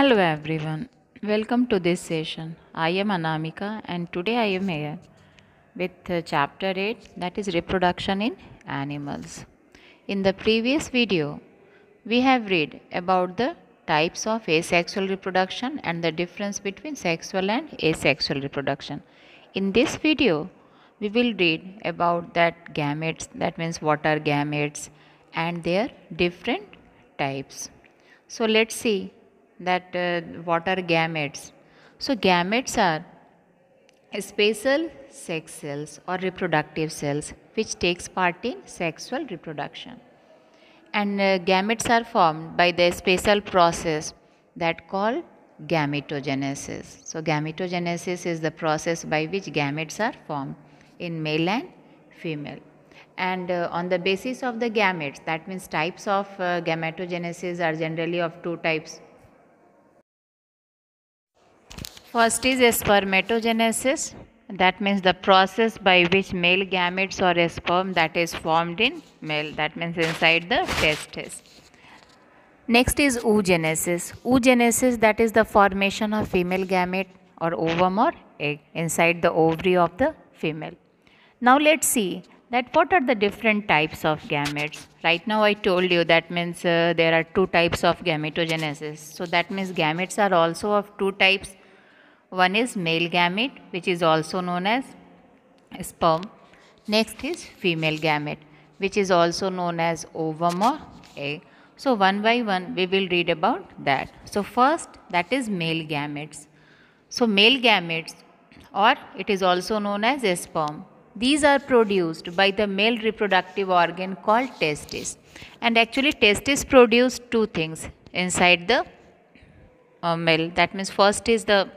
Hello everyone, welcome to this session. I am Anamika and today I am here with chapter 8, that is reproduction in animals. In the previous video, we have read about the types of asexual reproduction and the difference between sexual and asexual reproduction. In this video, we will read about that gametes, that means what are gametes and their different types. So let's see that what are gametes. So gametes are special sex cells or reproductive cells which takes part in sexual reproduction. And gametes are formed by the special process that called gametogenesis. So gametogenesis is the process by which gametes are formed in male and female. And on the basis of the gametes, that means types of gametogenesis are generally of two types. First is spermatogenesis, that means the process by which male gametes or a sperm that is formed in male, that means inside the testis. Next is oogenesis. Oogenesis, that is the formation of female gamete or ovum or egg inside the ovary of the female. Now let's see that what are the different types of gametes. Right now I told you that means there are two types of gametogenesis. So that means gametes are also of two types. One is male gamete, which is also known as sperm. Next is female gamete, which is also known as ovum or egg. So one by one we will read about that. So first, that is male gametes. So male gametes, or it is also known as sperm, these are produced by the male reproductive organ called testis. And actually testis produce two things inside the male. That means first is the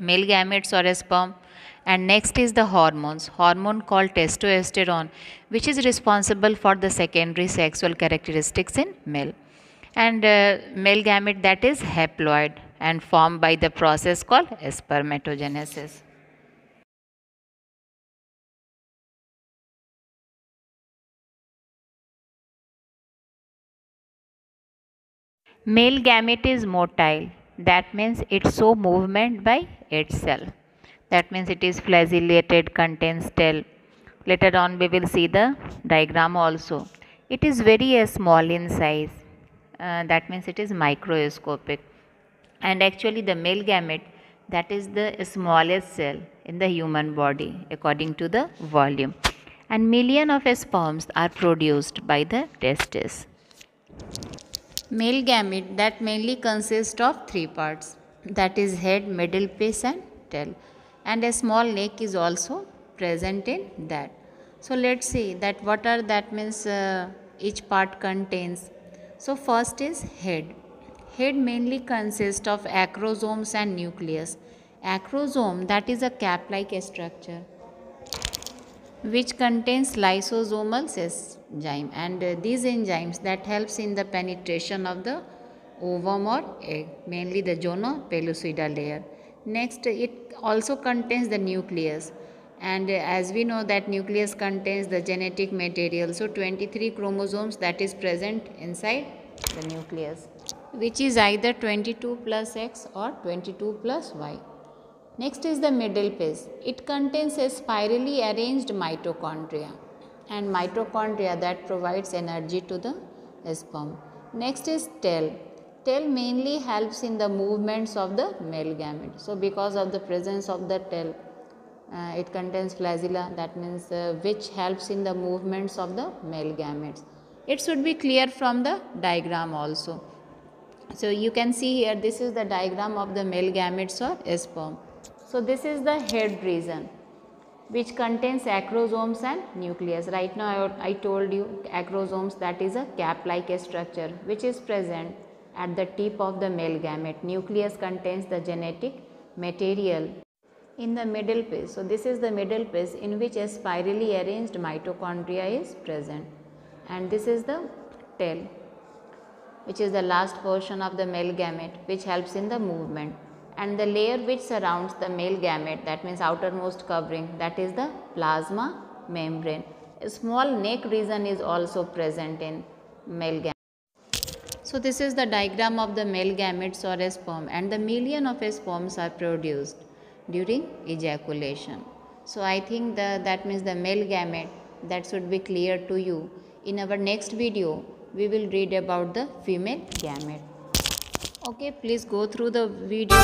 male gametes or a sperm, and next is the hormone called testosterone, which is responsible for the secondary sexual characteristics in male. And male gamete, that is haploid and formed by the process called spermatogenesis. Male gamete is motile, that means it show movement by itself. That means it is flagellated, contains tail. Later on we will see the diagram also. It is very small in size, that means it is microscopic. And actually the male gamete, that is the smallest cell in the human body according to the volume. And million of sperms are produced by the testis. Male gamete, that mainly consists of three parts, that is head, middle piece and tail, and a small neck is also present in that. So let's see that what are that means each part contains. So first is head. Head mainly consists of acrosomes and nucleus. Acrosome, that is a cap-like structure which contains lysosomal enzyme, and these enzymes that helps in the penetration of the ovum or egg, mainly the zono-pellucida layer. Next, it also contains the nucleus, and as we know that nucleus contains the genetic material, so 23 chromosomes that is present inside the nucleus, which is either 22 plus X or 22 plus Y. Next is the middle piece. It contains a spirally arranged mitochondria, and mitochondria that provides energy to the sperm. Next is tail. Tail mainly helps in the movements of the male gamete. So because of the presence of the tail, it contains flagella, that means which helps in the movements of the male gametes. It should be clear from the diagram also. So you can see here, this is the diagram of the male gametes or sperm. So this is the head region which contains acrosomes and nucleus. Right now I told you acrosomes, that is a cap-like structure which is present at the tip of the male gamete. Nucleus contains the genetic material in the middle piece. So this is the middle piece in which a spirally arranged mitochondria is present, and this is the tail, which is the last portion of the male gamete which helps in the movement, and the layer which surrounds the male gamete, that means outermost covering, that is the plasma membrane. A small neck region is also present in male gamete. So this is the diagram of the male gametes or a sperm, and the million of sperms are produced during ejaculation. So I think that means the male gamete, that should be clear to you. In our next video, we will read about the female gamete. Okay, please go through the video.